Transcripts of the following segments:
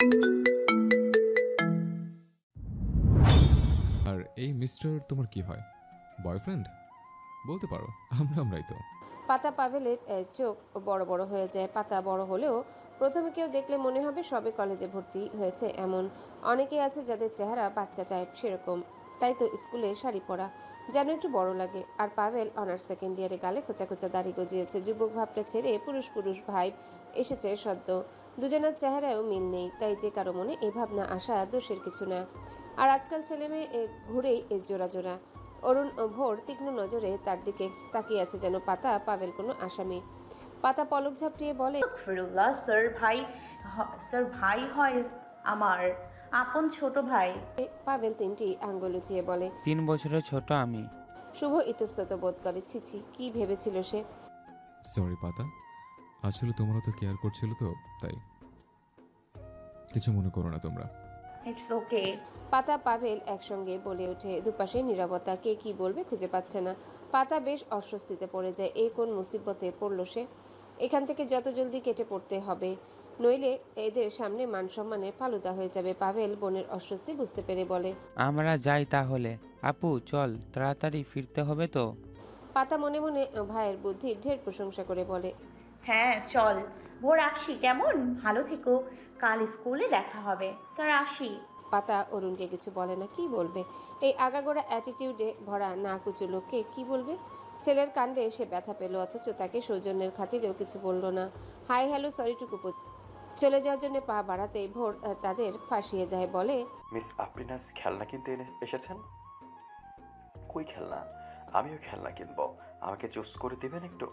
আর এই মিস্টার তোমার কি হয়? বয়ফ্রেন্ড? বলতে পারো, আমরাই তো। পাতা পাভেলের চোখ বড় বড় হয়ে যায়। পাতা বড় হলেও প্রথমে কেউ দেখলে মনে হবে সবে কলেজে ভর্তি হয়েছে এমন। অনেকেই আছে যাদের চেহারা বাচ্চা টাইপ, সেরকম। তাই তো স্কুলে শাড়ি পরা যেন একটু বড় লাগে। আর পাভেল অনার্স সেকেন্ড ইয়ারে, গালে খোঁচা খোঁচা দাড়ি গজিয়েছে, যুবক ভাবটা ছেড়ে পুরুষ পুরুষ ভাইব এসেছে সদ্য। দুজনের চেহারায়ও মিল নেই, তাই যে কারো মনে এই ভাবনা আসা দোষের কিছু না। আর আজকাল ছেলে মেয়ে ঘুরেই জোড়া জোড়া। অরুণ ও ভোর তীক্ষ্ণ নজরে তার দিকে তাকিয়ে আছে, যেন পাতা পাভেল কোনো আসামি। পাতা পলক ঝাপটিয়ে বলে, ফিরুল্লাহ স্যার, ভাই স্যার, ভাই হয় আমার আপন ছোট ভাই। পাভেল তিনটি আঙ্গুল উঁচিয়ে বলে। 3 বছরের ছোট আমি। শুভ ইতস্তত বোধ করে। ছিছি, কি ভেবেছিল সে? সরি পাতা, আসলে তোমারও তো কেয়ার করছিল তো, তাই। কিছু মনে করো না তোমরা। It's okay. পাতা পাভেল একসঙ্গে বলে ওঠে। দুপাশে নীরবতা, কে কি বলবে খুঁজে পাচ্ছে না। পাতা বেশ অস্বস্তিতে পড়ে যায়। এই কোন মুসিবতে পড়ল সে? এখান থেকে যত জলদি কেটে পড়তে হবে, নইলে এদের সামনে মান সম্মানের ফালুদা হয়ে যাবে। পাভেল বোনের অস্বস্তি বুঝতে পেরে বলে। আমরা যাই তাহলে। আপু চল, তাড়াতাড়ি ফিরতে হবে তো। পাতা মনে মনে ভাইয়ের বুদ্ধির ঢের প্রশংসা করে বলে। হ্যাঁ চল, ভোর আসি কেমন? ভালো থেকো, কাল স্কুলে দেখা হবে। স্যার আসি। পাতা অরুণকে কিছু বলে না। কি বলবে? এই আগাগোড়া অ্যাটিটিউডে ভরা না কুচু লোককে কি বলবে? ছেলের কাণ্ডে সে ব্যথা পেল, অথচ তাকে সৌজন্যের খাতিরেও কিছু বলল না। হাই হ্যালো সরিটুকু চলে যাওয়ার জন্য পা বাড়াতেই ভোর তাদের ফাঁসিয়ে দেয়, বলে, মিস আপ্রিনাস খেলনা কিনতে এসেছেন? কই খেলনা? আমিও খেলনা কিনবো, আমাকে চুজ করে দিবেন একটু,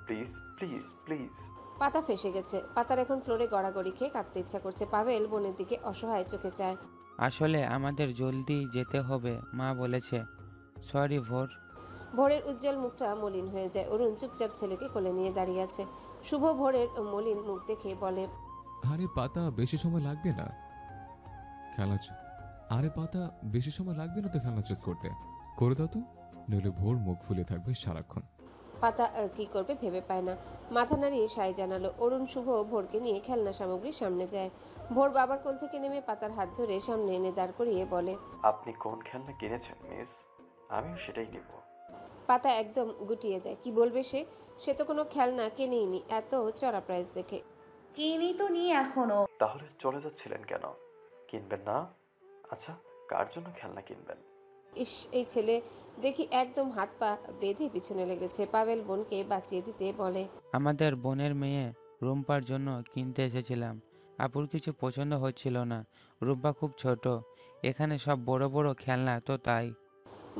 প্লিজ প্লিজ প্লিজ। পাতা ফেসে গেছে। পাতার এখন ফ্লোরে গড়াগড়ি খেয়ে কাঁদতে ইচ্ছা করছে। পাভেল বোনের দিকে অসহায় চোখে চায়। আসলে আমাদের জলদি যেতে হবে, মা বলেছে। সরি ভোর। ভোরের উজ্জ্বল মুখটা মলিন হয়ে যায়। অরুণ চুপচাপ ছেলেকে কোলে নিয়ে দাঁড়িয়ে আছে। শুভ ভোরের মলিন মুখ দেখে বলে, আরে পাতা, বেশি সময় লাগবে না খেলনা আরে পাতা, বেশি সময় লাগবে না তো খেলনা চুজ করতে। করে দাও তো, নইলে ভোর মুখ ফুলে থাকবে সারাক্ষণ। পাতা কি করবে ভেবে পায় না। মাথা নাড়িয়ে সায় জানালো। অরুণ শুভ ভোরকে নিয়ে খেলনা সামগ্রীর সামনে যায়। ভোর বাবার কোল থেকে নেমে পাতার হাত ধরে সামনে এনে দাঁড় করিয়ে বলে, আপনি কোন খেলনা কিনেছেন মিস? আমিও সেটাই নেব। পাতা একদম গুটিয়ে যায়। কি বলবে সে? সে তো কোনো খেলনা কেনেইনি এত চড়া প্রাইস দেখে। কিনি তো নি এখনো। তাহলে চলে যাচ্ছিলেন কেন? কিনবেন না? আচ্ছা, কার জন্য খেলনা কিনবেন? ইস, এই ছেলে দেখি একদম হাত পা বেঁধে পিছনে লেগেছে। পাভেল বোনকে বাঁচিয়ে দিতে বলে, আমাদের বোনের মেয়ে রুম্পার জন্য কিনতে এসেছিলাম। আপুর কিছু পছন্দ হচ্ছিল না। রুম্পা খুব ছোট, এখানে সব বড় বড় খেলনা, তো তাই।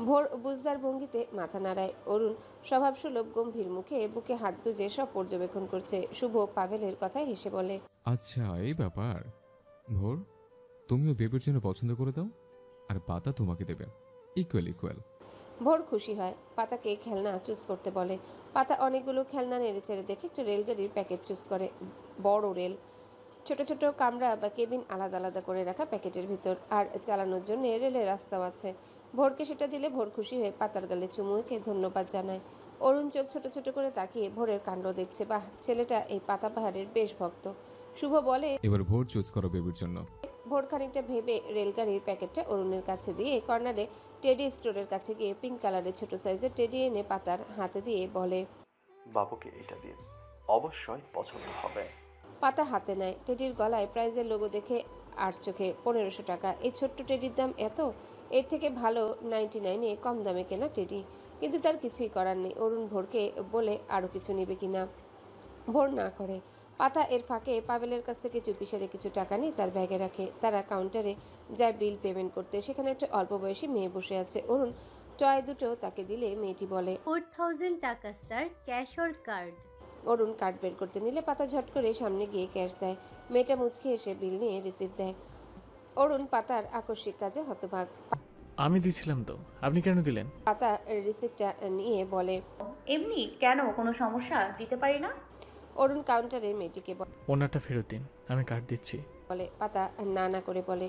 ভোর বুঝদার ভঙ্গিতে মাথা নাড়ায়। অরুণ স্বভাবসুলভ গম্ভীর মুখে বুকে হাত গুজে সব পর্যবেক্ষণ করছে। শুভ পাভেলের কথায় হেসে বলে, আচ্ছা, এই ব্যাপার। ভোর, তুমিও বেবির জন্য পছন্দ করে দাও, আর পাতা তোমাকে দেবে। Equal equal. ভোর খুশি হয়। পাতাকে খেলনা চুজ করতে বলে। পাতা অনেকগুলো খেলনা নেড়ে চেড়ে দেখে একটা রেলগাড়ির প্যাকেট চুজ করে। বড় রেল, ছোট ছোট কামরা বা কেবিন আলাদা আলাদা করে রাখা প্যাকেটের ভিতর, আর চালানোর জন্য রেলের রাস্তাও আছে। ভোরকে সেটা দিলে ভোর খুশি হয়ে পাতার গালে চুমু এঁকে ধন্যবাদ জানায়। অরুণ চোখ ছোট ছোট করে তাকিয়ে ভোরের কাণ্ড দেখছে। বাহ, ছেলেটা এই পাতা পাহাড়ের বেশ ভক্ত। শুভ বলে, এবার ভোর চুজ করো বেবির জন্য। ভোর খানিকটা ভেবে রেলগাড়ির প্যাকেটটা অরুণের কাছে দিয়ে কর্নারে টেডি স্টোরের কাছে গিয়ে পিঙ্ক কালারের ছোট সাইজের টেডি এনে পাতার হাতে দিয়ে বলে, বাবুকে এটা দিন, অবশ্যই পছন্দ হবে। পাতা হাতে নেয়। টেডির গলায় প্রাইজের লোগো দেখে আর চোখে 1500 টাকা। এই ছোট্ট টেডির দাম এত? এর থেকে ভালো 99-এ কম দামে কেনা টেডি। কিন্তু তার কিছুই করার নেই। অরুণ ভোরকে বলে আরও কিছু নেবে কিনা। ভোর না করে। পাতা এর ফাঁকে পাভেলের কাছ থেকে চুপিসারে কিছু টাকা নিয়ে তার ব্যাগে রাখে। তারা কাউন্টারে যায় বিল পেমেন্ট করতে। সেখানে একটা অল্প বয়সী মেয়ে বসে আছে। অরুণ টয় দুটো তাকে দিলে মেয়েটি বলে, 4000 টাকা sir, cash or card? Arun card বের করতে নিলে পাতা ঝট করে সামনে গিয়ে ক্যাশ দেয়। মেয়েটা মুচকি এসে বিল নিয়ে রিসিভ দেয়। অরুণ পাতার আকস্মিক কাজে হতবাক। আমি দিছিলাম তো, আপনি কেন দিলেন? পাতা রিসিপ্টটা নিয়ে বলে, এমনি কেন, কোনো সমস্যা? দিতে পারি না। অরুণ কাউন্টারের মেয়েটিকে ওনারটা ফেরত দিন, আমি কার্ড দিচ্ছি। বলে। পাতা না না করে বলে,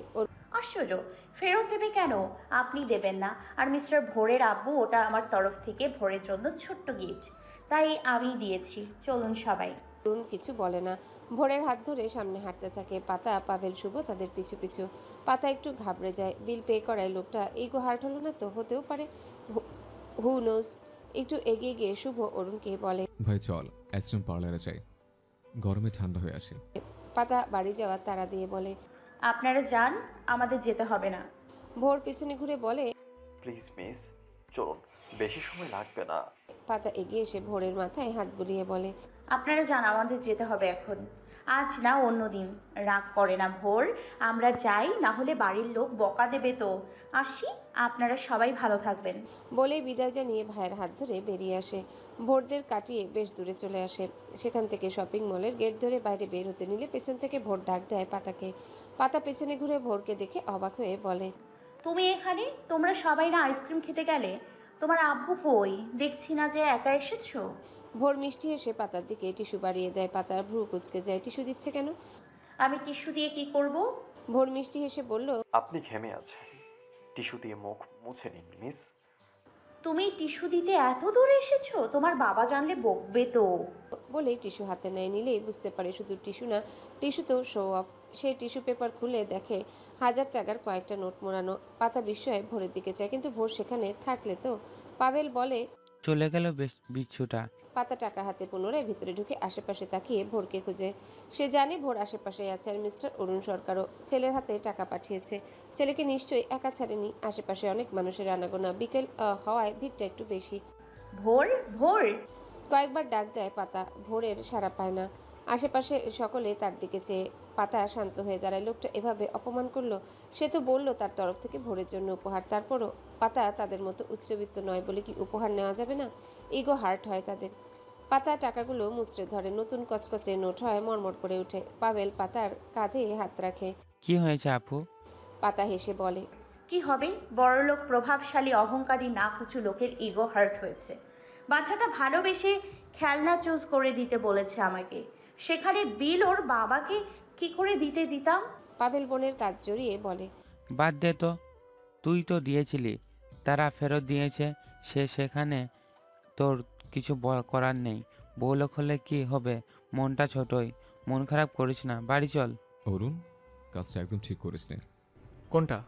আশ্চর্য, ফেরত দেবে কেন? আপনি দেবেন না। আর মিস্টার ভোরের আব্বু, ওটা আমার তরফ থেকে ভোরের জন্য ছোট্ট গিফট, তাই আমি দিয়েছি। চলুন সবাই। অরুণ কিছু বলে না। ভোরের হাত ধরে সামনে হাঁটতে থাকে পাতা, পাভেল, শুভ তাদের পিছু পিছু। পাতা একটু ঘাবড়ে যায়। বিল পে করায় লোকটা ইগো হার্ট হলো না তো? হতেও পারে, হু নোস। একটু এগিয়ে গিয়ে শুভ অরুণকে বলে, ভাই চল আইসক্রিম পার্লারে যাই, গরমে ঠান্ডা হয়ে আসে। পাতা বাড়ি যাওয়ার তাড়া দিয়ে বলে, আপনারা যান, আমাদের যেতে হবে না। ভোর পিছনে ঘুরে বলে, প্লিজ মিস, চলুন, বেশি সময় লাগবে না। পাতা এগিয়ে এসে ভোরের মাথায় হাত বুলিয়ে বলে, আপনারা যান, আমাদের যেতে হবে এখন, আজ না অন্য দিন। রাগ করে না ভোর, আমরা যাই, না হলে বাড়ির লোক বকা দেবে তো। আসি, আপনারা সবাই ভালো থাকবেন। বলে বিদায় জানিয়ে ভাইয়ের হাত ধরে বেরিয়ে আসে। ভোরদের কাটিয়ে বেশ দূরে চলে আসে। সেখান থেকে শপিং মলের গেট ধরে বাইরে বের হতে নিলে পেছন থেকে ভোর ডাক দেয় পাতাকে। পাতা পেছনে ঘুরে ভোরকে দেখে অবাক হয়ে বলে, তুমি এখানে? তোমরা সবাই না আইসক্রিম খেতে গেলে? তোমার আব্বু কই? দেখছি না যে একা এসেছো। ভোর মিষ্টি এসে পাতার দিকে টিস্যু বাড়িয়ে দেয়। পাতার ভ্রু কুচকে যায়। টিস্যু দিচ্ছে কেন? আমি টিস্যু দিয়ে কি করব? ভোর মিষ্টি হেসে বলল, আপনি ঘেমে আছেন, টিস্যু দিয়ে মুখ মুছে নিন মিস। তুমি টিস্যু দিতে এত দূর এসেছো? তোমার বাবা জানলে বকবে তো। বলেই টিস্যু হাতে নেয়। নিলেই বুঝতে পারে শুধু টিস্যু না, টিস্যু তো শো অফ। সেই টিস্যু পেপার খুলে দেখে 1000 টাকার কয়েকটা নোট মোড়ানো। পাতা বিস্ময়ে ভোরের দিকে চায়, কিন্তু ভোর সেখানে থাকলে তো। পাভেল বলে, চলে গেল বিচ্ছুটা। পাতা টাকা হাতে পুনরায় ভিতরে ঢুকে আশেপাশে তাকিয়ে ভোরকে খুঁজে। সে জানে ভোর আশেপাশেই আছে, আর মিস্টার অরুণ সরকারও ছেলের হাতে টাকা পাঠিয়েছে। ছেলেকে নিশ্চয়ই একা ছাড়েনি। আশেপাশে অনেক মানুষের আনাগোনা। বিকেল হওয়ায় ভিড়টা একটু বেশি। ভোর, ভোর। কয়েকবার ডাক দেয় পাতা, ভোরের সাড়া পায় না। আশেপাশে সকলে তার দিকে চেয়ে। পাতা শান্ত হয়ে দাঁড়ায়। লোকটা এভাবে অপমান করলো। সে তো বলল তার তরফ থেকে ভোরের জন্য উপহার। তারপরও পাতা তাদের মতো উচ্চবিত্ত নয় বলে কি উপহার নেওয়া যাবে না? ইগো হার্ট হয় তাদের। পাতা টাকাগুলো মুচড়ে ধরে। নতুন কচকচে নোট হয়, মরমর করে ওঠে। পাভেল পাতার কাঁধে হাত রাখে। কি হয়েছে আপু? পাতা হেসে বলে, কি হবে? বড়লোক, প্রভাবশালী, অহংকারী না কিছু লোকের ইগো হার্ট হয়েছে। বাচ্চাটা ভালোবেসে খেলনা চুজ করে দিতে বলেছে আমাকে, সেখানে বিল ওর বাবাকে কি করে দিতে দিতাম? পাভেল বোনের কাজ জড়িয়ে বলে, বাদ দে তো, তুই তো দিয়েছিলি, তারা ফেরত দিয়েছে, সেখানে তোর কিছু করার নেই। বউলোক হলে কি হবে? মনটা ছোটই, মন খারাপ করিস না, বাড়ি চল। অরুণ, কাজটা একদম ঠিক করিস নে। কোনটা?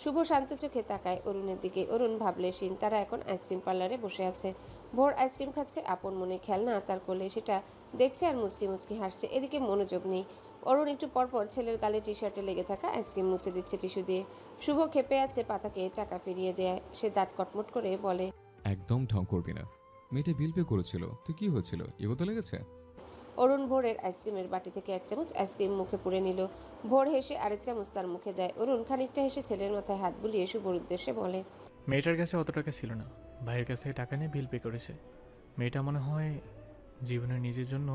শুভ শান্ত চোখে তাকায় অরুণের দিকে। অরুণ ভাবলেশীন। তারা এখন আইসক্রিম পার্লারে বসে আছে। ভোর আইসক্রিম খাচ্ছে আপন মনে। খেলনা তার কোলে, সেটা দেখছে আর মুচকি মুচকি হাসছে। এদিকে মনোযোগ নেই। অরুণ একটু পরপর ছেলের গালে টি শার্টে লেগে থাকা আইসক্রিম মুছে দিচ্ছে টিস্যু দিয়ে। শুভ ক্ষেপে আছে পাতাকে টাকা ফিরিয়ে দেয়। সে দাঁত কটমট করে বলে, একদম ঢং করবি না। মেয়েটা বিল পে করেছিল, তো কি হয়েছিল? এগো তো লেগেছে। অরুণ ভোরের আইসক্রিমের বাটি থেকে এক চামচ আইসক্রিম মুখে পুরে নিল। ভোর হেসে আরেক চামচ তার মুখে দেয়। অরুণ খানিকটা হেসে ছেলের মাথায় হাত বুলিয়ে শুভর উদ্দেশ্যে বলে, মেয়েটার কাছে অত টাকা ছিল না, ভাইয়ের কাছে টাকা নিয়ে বিল পে করেছে। মেয়েটা মনে হয় জীবনের নিজের জন্য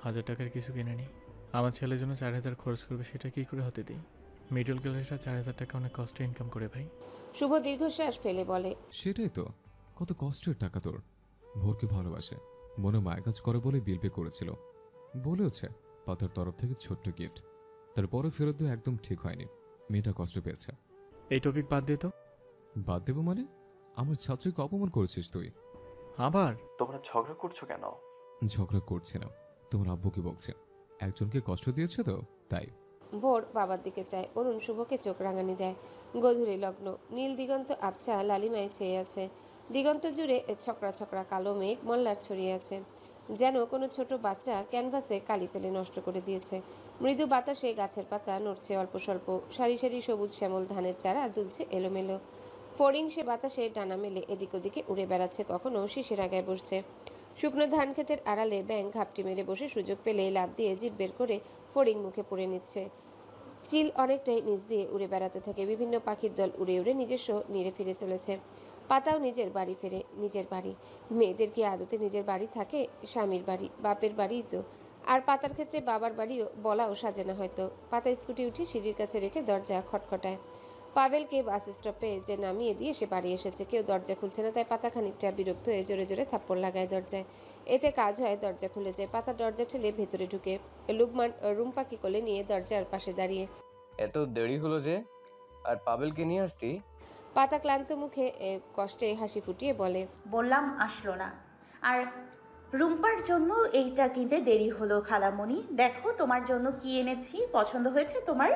1000 টাকার কিছু কিনেনি। আমার ছেলের জন্য 4000 খরচ করবে, সেটা কি করে হতে দিই? মিডল ক্লাসরা 4000 টাকা অনেক কষ্টে ইনকাম করে ভাই। শুভ দীর্ঘশ্বাস ফেলে বলে, সেটাই তো, কত কষ্টের টাকা তোর। ভোরকে ভালোবাসে, মনে মায়া কাজ করে বলে বিল পে করেছিল। বলেওছে পাতার তরফ থেকে ছোট্ট গিফট। তারপরে ফেরত দেওয়া একদম ঠিক হয়নি। মেয়েটা কষ্ট পেয়েছে। এই টপিক বাদ দে তো। বাদ দেবো মানে? আমার ছাত্রীকে অপমান করেছিস তুই। আবার তোমরা ঝগড়া করছো কেন? ঝগড়া করছি না, তোমার আব্বুকে বকছে। একজনকে কষ্ট দিয়েছে তো তাই। ভোর বাবার দিকে চায়। অরুণ শুভকে চোখ রাঙানি দেয়। গধূলি লগ্ন। নীল দিগন্ত আবছা লালিমায় চেয়ে আছে। দিগন্ত জুড়ে ছকরা ছকরা কালো মেঘ মল্লার ছড়িয়ে আছে। যেন কোনো ছোট বাচ্চা ক্যানভাসে কালি ফেলে নষ্ট করে দিয়েছে। মৃদু বাতাসে গাছের পাতা নড়ছে অল্প স্বল্প। সারি সারি সবুজ শ্যামল ধানের চারা দুলছে এলোমেলো। ফড়িং সে বাতাসে ডানা মেলে এদিক ওদিকে উড়ে বেড়াচ্ছে, কখনো শীষের আগায় বসছে। শুকনো ধান ক্ষেতের আড়ালে ব্যাঙ ঘাপটি মেরে বসে সুযোগ পেলে লাফ দিয়ে জিভ বের করে ফড়িং মুখে পুড়ে নিচ্ছে। চিল অনেকটাই নিচ দিয়ে উড়ে বেড়াতে থাকে। বিভিন্ন পাখির দল উড়ে উড়ে নিজস্ব নিরে ফিরে চলেছে। পাতাও নিজের বাড়ি ফেরে। নিজের বাড়ি। মেয়েদের কি আদতে নিজের বাড়ি থাকে? স্বামীর বাড়ি, বাপের বাড়িই তো। আর পাতার ক্ষেত্রে বাবার বাড়িও বলাও সাজে না হয়তো। পাতা স্কুটি উঠে সিঁড়ির কাছে রেখে দরজা খটখটায়। পাভেলকে বাস স্টপে যে নামিয়ে দিয়ে সে বাড়ি এসেছে। কেউ দরজা খুলছে না, তাই পাতা খানিকটা বিরক্ত হয়ে জোরে জোরে থাপ্পড় লাগায় দরজায়। এতে কাজ হয়, দরজা খুলে যায়। পাতা দরজা ঠেলে ভেতরে ঢুকে। লুকমান রুম্পাকে কোলে নিয়ে দরজার পাশে দাঁড়িয়ে। এত দেরি হলো যে? আর পাবেলকে নিয়ে আসতি? পাতা ক্লান্ত মুখে কষ্টে হাসি ফুটিয়ে বলে, বললাম আসলো না। আর রুম্পার জন্য এইটা কিনতে দেরি হলো খালামণি। দেখো তোমার জন্য কি এনেছি, পছন্দ হয়েছে তোমার?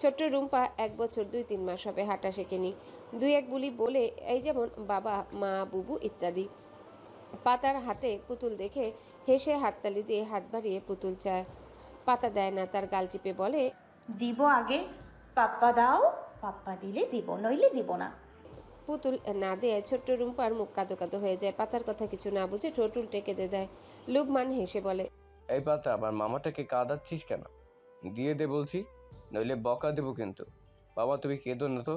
ছোট্ট রুম্পা 1 বছর 2-3 মাস হবে, হাঁটা শেখেনি। 2-1 বুলি বলে, এই যেমন বাবা, মা, বুবু ইত্যাদি। পাতার হাতে পুতুল দেখে হেসে হাততালি দিয়ে হাত বাড়িয়ে পুতুল চায়। পাতা দেয় না, তার গাল টিপে বলে, দিব আগে, পাপ্পা দাও, পাপ্পা দিলে দিব, নইলে দিব না। পুতুল না দেয় ছোট্ট রুম্পার মুখ কাদো কাদো হয়ে যায়। পাতার কথা কিছু না বুঝে ঠোঁট উল্টে কেঁদে দেয়। লুবমান হেসে বলে, এই পাতা, আমার মামাটাকে কাঁদাচ্ছিস কেন? দিয়ে দে বলছি, নইলে বকা দেবো কিন্তু। বাবা তুমি কেঁদো না তো,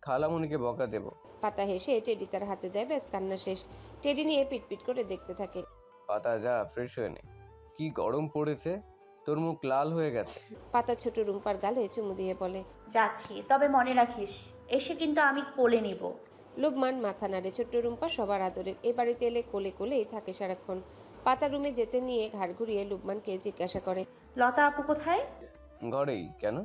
খালামুনিকে বকা দেবো। পাতা হেসে টেডি তার হাতে দেয়, ব্যাস কান্না শেষ। টেডি নিয়ে পিটপিট করে দেখতে থাকে। পাতা যা ফ্রেশ হয়ে নে, কি গরম পড়েছে, তোর মুখ লাল হয়ে গেছে। পাতা ছোট রুম্পার গালে চুমু দিয়ে বলে, যাচ্ছি, তবে মনে রাখিস এসে কিন্তু আমি কোলে নিব। লুবমান মাথা নাড়ে। ছোট্ট রুম্পা সবার আদরের, এ বাড়িতে এলে কোলে কোলেই থাকে সারাক্ষণ। পাতা রুমে যেতে নিয়ে ঘাড় ঘুরিয়ে লুবমানকে জিজ্ঞাসা করে, লতা আপু কোথায়? ঘরেই কেন?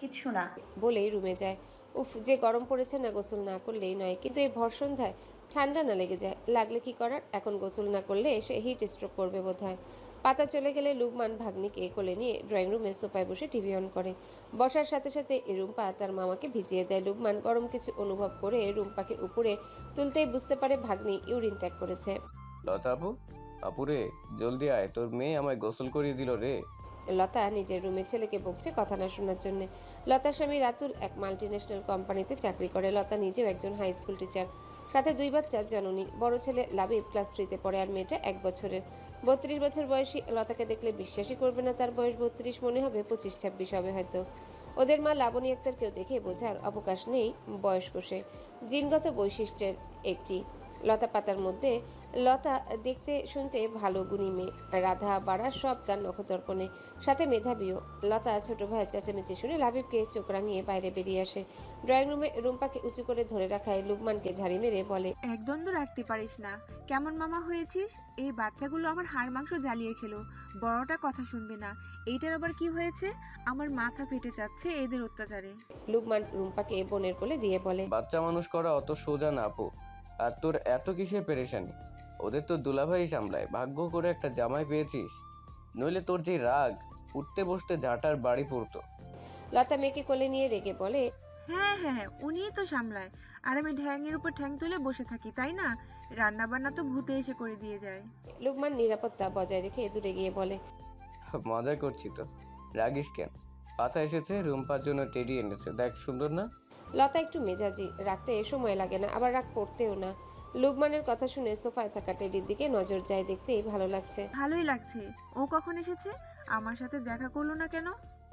কিছু না। বলেই রুমে যায়। উফ, যে গরম পড়েছে না, গোসল না করলেই নয়। কিন্তু এই ভর সন্ধ্যায় ঠান্ডা না লেগে যায়? লাগলে কি করার, এখন গোসল না করলে সে হিট স্ট্রোক করবে বোধহয়। পাতা চলে গেলে লুবমান ভাগ্নিকে কোলে নিয়ে ড্রয়িং রুমে সোফায় বসে টিভি অন করে। বসার সাথে সাথে রুম্পা তার মামাকে ভিজিয়ে দেয়। লুবমান গরম কিছু অনুভব করে রুম্পাকে উপরে তুলতেই বুঝতে পারে ভাগ্নি ইউরিন ত্যাগ করেছে। লতা আপু, আপুরে জলদি আয়, তোর মেয়ে আমায় গোসল করিয়ে দিল রে। লতা নিজের রুমে ছেলেকে বকছে কথা না শোনার জন্য। লতার স্বামী রাতুল এক মাল্টিন্যাশনাল কোম্পানিতে চাকরি করে। লতা নিজেও একজন হাই স্কুল টিচার, সাথে 2 বাচ্চার জননী। বড় ছেলে লাবিব ক্লাস 3-তে পড়ে, আর মেয়েটা 1 বছরের। 32 বছর বয়সী লতাকে দেখলে বিশ্বাসই করবে না তার বয়স 32, মনে হবে 25-26 হবে হয়তো। ওদের মা লাবণী আক্তারকেও দেখে বোঝার অবকাশ নেই বয়স্ক সে, জিনগত বৈশিষ্ট্যের একটি। লতা পাতার মধ্যে লতা দেখতে শুনতে ভালো গুণী মেয়ে, রাধা বাড়া সব তার নখদর্পণে, সাথে মেধাবীও। লতা ছোট ভাইয়ের চেঁচামেচি শুনে লাবিবকে চোখ রাঙিয়ে বাইরে বেরিয়ে আসে। ড্রয়িং রুমে রুম্পাকে উঁচু করে ধরে রাখায় লুবমানকে ঝাড়ি মেরে বলে, এক দ্বন্দ্ব রাখতে পারিস না। কেমন মামা হয়েছিস? এই বাচ্চাগুলো আমার হাড় মাংস জ্বালিয়ে খেলো, বড়টা কথা শুনবে না। এইটার আবার কি হয়েছে? আমার মাথা ফেটে যাচ্ছে এদের অত্যাচারে। লুবমান রুম্পাকে বোনের কোলে দিয়ে বলে, বাচ্চা মানুষ করা অত সোজা না আপু, আর তোর এত কিসের পেরেশানি? ওদের তো দুলাভাই সামলায়, ভাগ্য করে একটা জামাই পেয়েছিস, নইলে তোর যে রাগ, উঠতে বসতে ঝাঁটার বাড়ি পড়তো। লতা মেয়েকে কোলে নিয়ে রেগে বলে, হ্যাঁ হ্যাঁ, উনিই তো সামলায়, আর আমি ঢ্যাঙের উপর ঠ্যাং তুলে বসে থাকি, তাই না? রান্না বান্না তো ভূতে এসে করে দিয়ে যায়। লুবমান নিরাপত্তা বজায় রেখে দূরে গিয়ে বলে, মজা করছি তো, রাগিস কেন? পাতা এসেছে, রুম্পার জন্য টেডি এনেছে, দেখ সুন্দর না? লতা একটু মেজাজি, রাখতে সময় লাগে না, আবার রাগ করতেও না। লুবমানের কথা শুনে সোফায় থাকা টেডির দিকে নজর যায়, দেখতেই ভালো লাগছে। ভালোই লাগছে। ও কখন এসেছে? আমার সাথে দেখা করলো না কেন?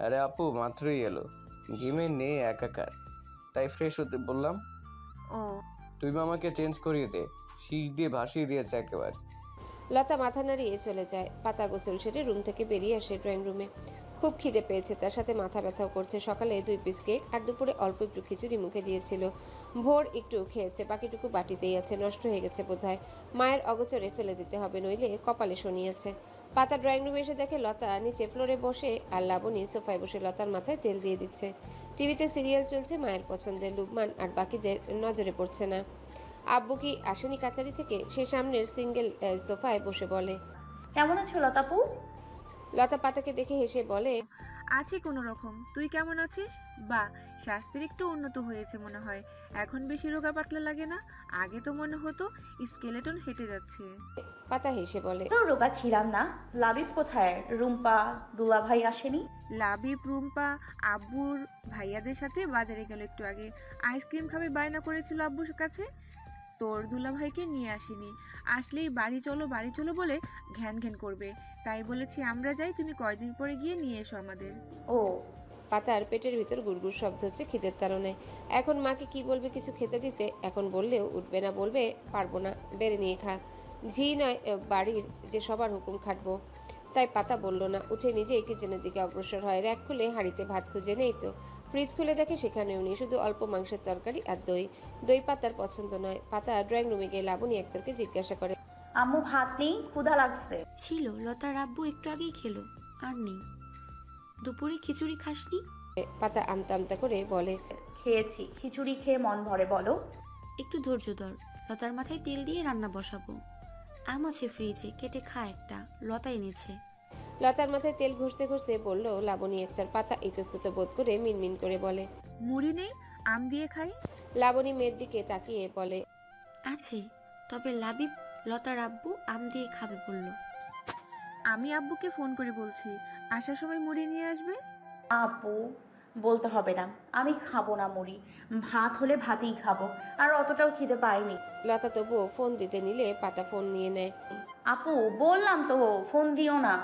আরে আপু মাত্রই এলো, ঘিমে নে একাকার, তাই ফ্রেশ হতে বললাম। ও, তুই মামাকে চেঞ্জ করিয়ে দে, শীষ দিয়ে ভাসিয়ে দিয়েছে একেবারে। লতা মাথা নাড়িয়ে চলে যায়। পাতা গোসল সেরে রুম থেকে বেরিয়ে আসে ড্রয়িং রুমে। খুব খিদে পেয়েছে, তার সাথে মাথা ব্যথাও করছে। সকালে 2 পিস কেক আর দুপুরে অল্প একটু খিচুড়ি মুখে দিয়েছিল। ভোর একটু খেয়েছে, বাকিটুকু বাটিতেই আছে, নষ্ট হয়ে গেছে বোধহয়। মায়ের অগোচরে ফেলে দিতে হবে, নইলে কপালে শনি আছে। পাতা ড্রয়িং রুমে এসে দেখে লতা নিচে ফ্লোরে বসে আর লাবণী সোফায় বসে লতার মাথায় তেল দিয়ে দিচ্ছে। টিভিতে সিরিয়াল চলছে মায়ের পছন্দের। লুবমান আর বাকিদের নজরে পড়ছে না। আব্বু কি আসেনি কাচারি থেকে? সে সামনের সিঙ্গেল সোফায় বসে বলে, কেমন আছো লতাপু? লতা পাতাকে দেখে হেসে বলে, আছি কোনো রকম। তুই কেমন আছিস? বা, স্বাস্থ্যের একটু উন্নত হয়েছে মনে হয়, এখন বেশি রোগা পাতলা লাগে না। আগে তো মনে হতো স্কেলেটন হেঁটে যাচ্ছে। পাতা হেসে বলে, তো রোগা ছিলাম না। লাবিব কোথায়? রুম্পা দুলাভাই আসেনি? লাবিব, রুম্পা আব্বুর ভাইয়াদের সাথে বাজারে গেল একটু আগে। আইসক্রিম খাবে বায়না করেছিল আব্বুর কাছে, তোর দুলাভাইকে নিয়ে আসেনি। আসলেই বাড়ি চলো বাড়ি চলো বলে ঘ্যান ঘ্যান করবে, তাই বলেছি আমরা যাই, তুমি কয়দিন পরে গিয়ে নিয়ে এসো আমাদের। ও, পাতার পেটের ভিতর গুড়গুড় শব্দ হচ্ছে খিদের তাড়নায়। এখন মাকে কি বলবে কিছু খেতে দিতে? এখন বললেও উঠবে না, বলবে পারবো না, বেড়ে নিয়ে খা। ঝি নয় বাড়ির যে সবার হুকুম খাটবো। তাই পাতা বলল না, উঠে নিজেই কিচেনের দিকে অগ্রসর হয়। র‍্যাক খুলে হাঁড়িতে ভাত খুঁজে নেই তো। ফ্রিজ খুলে দেখে সেখানেও নেই, শুধু অল্প মাংসের তরকারি আর দই। দই পাতার পছন্দ নয়। পাতা ড্রয়িং রুমে গিয়ে লাবণী আক্তারকে জিজ্ঞাসা করে, আম্মু ভাত নেই, ক্ষুধা লাগছে। ছিল, লতার আব্বু একটু আগেই খেলো, আর নেই। দুপুরে খিচুড়ি খাসনি? পাতা আমতা আমতা করে বলে, খেয়েছি, খিচুড়ি খেয়ে মন ভরে। বলো। একটু ধৈর্য ধর, লতার মাথায় তেল দিয়ে রান্না বসাবো। আম আছে ফ্রিজে, কেটে খা একটা, লতা এনেছে। লতার মাথায় তেল ঘষতে ঘষতে বলল লাবণী আক্তার। পাতা ইতস্তত বোধ করে মিনমিন করে বলে, মুড়ি নেই, আম দিয়ে খাই। লাবণী মেয়ের দিকে তাকিয়ে বলে, আছে, তবে লাবিব লতার আব্বু আম দিয়ে খাবে বলল। আমি আব্বুকে ফোন করে বলছি আসার সময় মুড়ি নিয়ে আসবে। আপু বলতে হবে না, আমি খাবো না মুড়ি, ভাত হলে ভাতই খাবো, আর অতটাও খিদে পাইনি। লতা তবুও ফোন দিতে নিলে পাতা ফোন নিয়ে নেয়। আপু বললাম তো ফোন দিও না।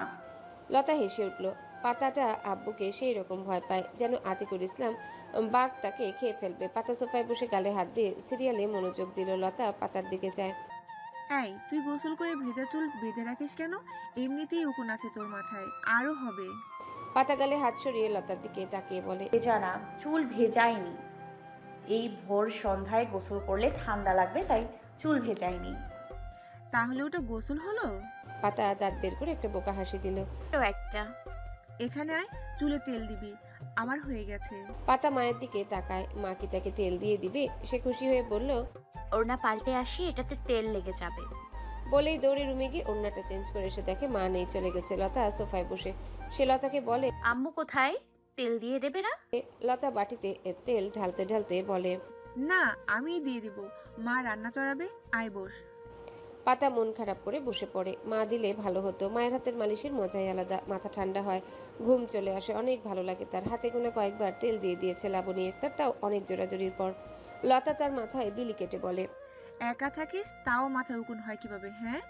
লতা হেসে উঠল। পাতাটা আব্বুকে সেই রকম ভয় পায় যেন আতিকুর ইসলাম বাঘ তাকে খেয়ে ফেলবে। পাতা সোফায় বসে গালে হাত দিয়ে সিরিয়ালে মনোযোগ দিল। লতা পাতার দিকে যায়। এই তুই গোসল করে ভেজা চুল বেঁধে রাখিস কেন? এমনিতেই উকুন আছে তোর মাথায়, আরো হবে। পাতা গালে হাত সরিয়ে লতার দিকে তাকিয়ে বলে, ভেজা না, চুল ভেজাইনি। এই ভোর সন্ধ্যায় গোসল করলে ঠান্ডা লাগবে, তাই চুল ভেজাইনি। তাহলে ওটা গোসল হলো? পাতা দাঁত বের করে একটা বোকা হাসি দিল। একটা এখানে আয়, চুলে তেল দিবি, আমার হয়ে গেছে। পাতা মায়ের দিকে তাকায়। মা কি তাকে তেল দিয়ে দিবে? সে খুশি হয়ে বলল, ওড়না পাল্টে আসি, এটাতে তেল লেগে যাবে। বলেই দৌড়ে রুমে গিয়ে ওড়নাটা চেঞ্জ করে এসে দেখে মা নেই, চলে গেছে। লতা সোফায় বসে। সে লতাকে বলে, আম্মু কোথায়? তেল দিয়ে দেবে না? লতা বাটিতে তেল ঢালতে ঢালতে বলে, না, আমিই দিয়ে দিব, মা রান্না চড়াবে, আয় বস। পাতা মন খারাপ করে বসে পড়ে। মা দিলে ভালো হতো। মায়ের হাতের মালিশের মজাই আলাদা। মাথা ঠান্ডা হয়, ঘুম চলে আসে, অনেক ভালো লাগে তার। হাতে গোনা কয়েকবার তেল দিয়ে দিয়েছে লাবণী আক্তার, তাও অনেক জোরাজোরির পর। লতা তার মাথায় বিলি কেটে বলে, একা থাকিস তাও মাথায় উকুন হয় কিভাবে? হ্যাঁ।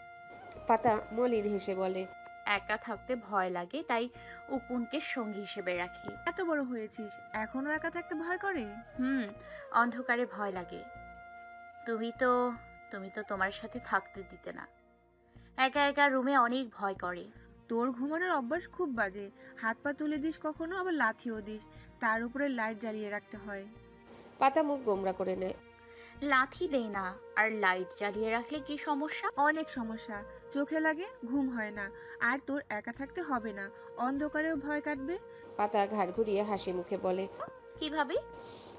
পাতা মলির হেসে বলে, একা থাকতে ভয় লাগে, তাই উকুনকে সঙ্গী হিসেবে রাখি। এত বড় হয়েছিস, এখনো একা থাকতে ভয় করে? অন্ধকারে ভয় লাগে। তুমি তো তোমার সাথে থাকতে দিতে না। একা একা রুমে অনেক ভয় করে। তোর ঘুমানোর অভ্যাস খুব বাজে। হাত পা তুলে দিস কখনো, আবার লাথিও দিস, তার উপরে লাইট জ্বালিয়ে রাখতে হয়। পাতা মুখ গোমরা করে নেয়। লাথি দেই না, আর লাইট জ্বালিয়ে রাখলে কি সমস্যা? অনেক সমস্যা, চোখে লাগে, ঘুম হয় না। আর তোর একা থাকতে হবে না, অন্ধকারেও ভয় কাটবে। পাতা ঘাড় ঘুরিয়ে হাসি মুখে বলে, কিভাবে?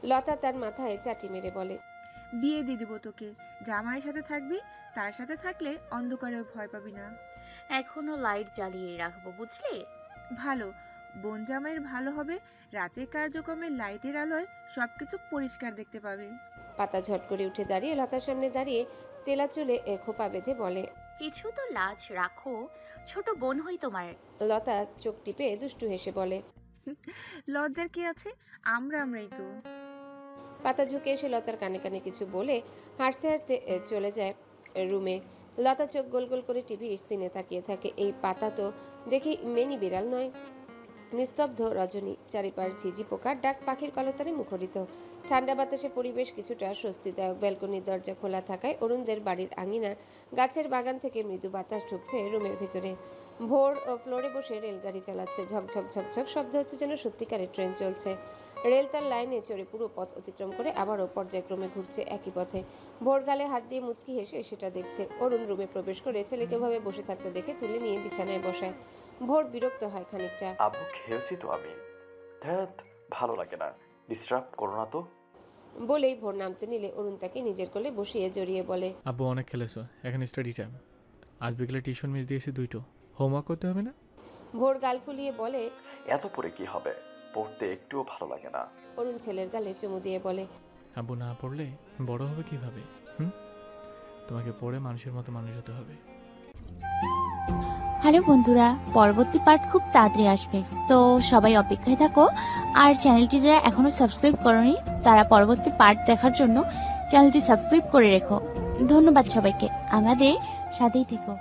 লতা তার মাথায় চাটি মেরে বলে, বিয়ে দিয়ে দিব তোকে, জামাইয়ের সাথে থাকবি, তার সাথে থাকলে অন্ধকারেও ভয় পাবি না। এখনো লাইট জ্বালিয়ে রাখবো, বুঝলে? ভালো, বোন জামাইয়ের ভালো হবে, রাতের কার্যক্রমে লাইটের আলোয় সবকিছু পরিষ্কার দেখতে পাবে। পাতা ঝট করে উঠে দাঁড়িয়ে লতার সামনে দাঁড়িয়ে তেলা চুলে খোপা বেঁধে বলে, কিছু তো লাজ রাখো, ছোট বোন হই তোমার। লতা চোখ টিপে দুষ্টু হেসে বলে, লজ্জার কি আছে, আমরাই তো। পাতা ঝুঁকে এসে লতার কানে কানে কিছু বলে হাসতে হাসতে চলে যায় রুমে। লতা চোখ গোল গোল করে টিভি সিনে তাকিয়ে থাকে। এই পাতা তো দেখি মেনি বিড়াল নয়। নিস্তব্ধ রজনী, চারিপাশ ঝিঝি পোকার ডাক, পাখির কলতারে মুখরিত। ঠান্ডা বাতাসে পরিবেশ কিছুটা স্বস্তিদায়ক। ব্যালকনির দরজা খোলা থাকায় অরুণদের বাড়ির আঙিনার গাছের বাগান থেকে মৃদু বাতাস ঢুকছে রুমের ভিতরে। ভোর ফ্লোরে বসে রেলগাড়ি চালাচ্ছে। ঝকঝক ঝকঝক শব্দ হচ্ছে, যেন সত্যিকারের ট্রেন চলছে। রেল তার লাইনে চড়ে পুরো পথ অতিক্রম করে আবারও পর্যায়ক্রমে ঘুরছে একই পথে। ভোর গালে হাত দিয়ে মুচকি হেসে সেটা দেখছে। অরুণ রুমে প্রবেশ করে ছেলেকে ভাবে বসে থাকতে দেখে তুলে নিয়ে বিছানায় বসায়। ভোর বিরক্ত হয় খানিকটা। আব্বু খেলছি তো আমি, ধ্যাত ভালো লাগে না, ডিস্টার্ব করো না তো। বলেই ভোর নামতে নিলে অরুণ তাকে নিজের কোলে বসিয়ে জড়িয়ে বলে, আব্বু অনেক খেলেছো, এখন স্টাডি টাইম। আজ বিকেলে টিউশন মিস দিয়েছি 2টো, হোমওয়ার্ক করতে হবে না? ভোর গাল ফুলিয়ে বলে, এত পড়ে কি হবে, পড়তে একটুও ভালো লাগে না। অরুণ ছেলের গালে চুমু দিয়ে বলে, আব্বু না পড়লে বড় হবে কিভাবে? তোমাকে পড়ে মানুষের মতো মানুষ হতে হবে। হ্যালো বন্ধুরা, পরবর্তী পার্ট খুব তাড়াতাড়ি আসবে, তো সবাই অপেক্ষায় থাকো। আর চ্যানেলটি যারা এখনো সাবস্ক্রাইব করোনি তারা পরবর্তী পার্ট দেখার জন্য চ্যানেলটি সাবস্ক্রাইব করে রেখো। ধন্যবাদ সবাইকে, আমাদের সাথেই থেকো।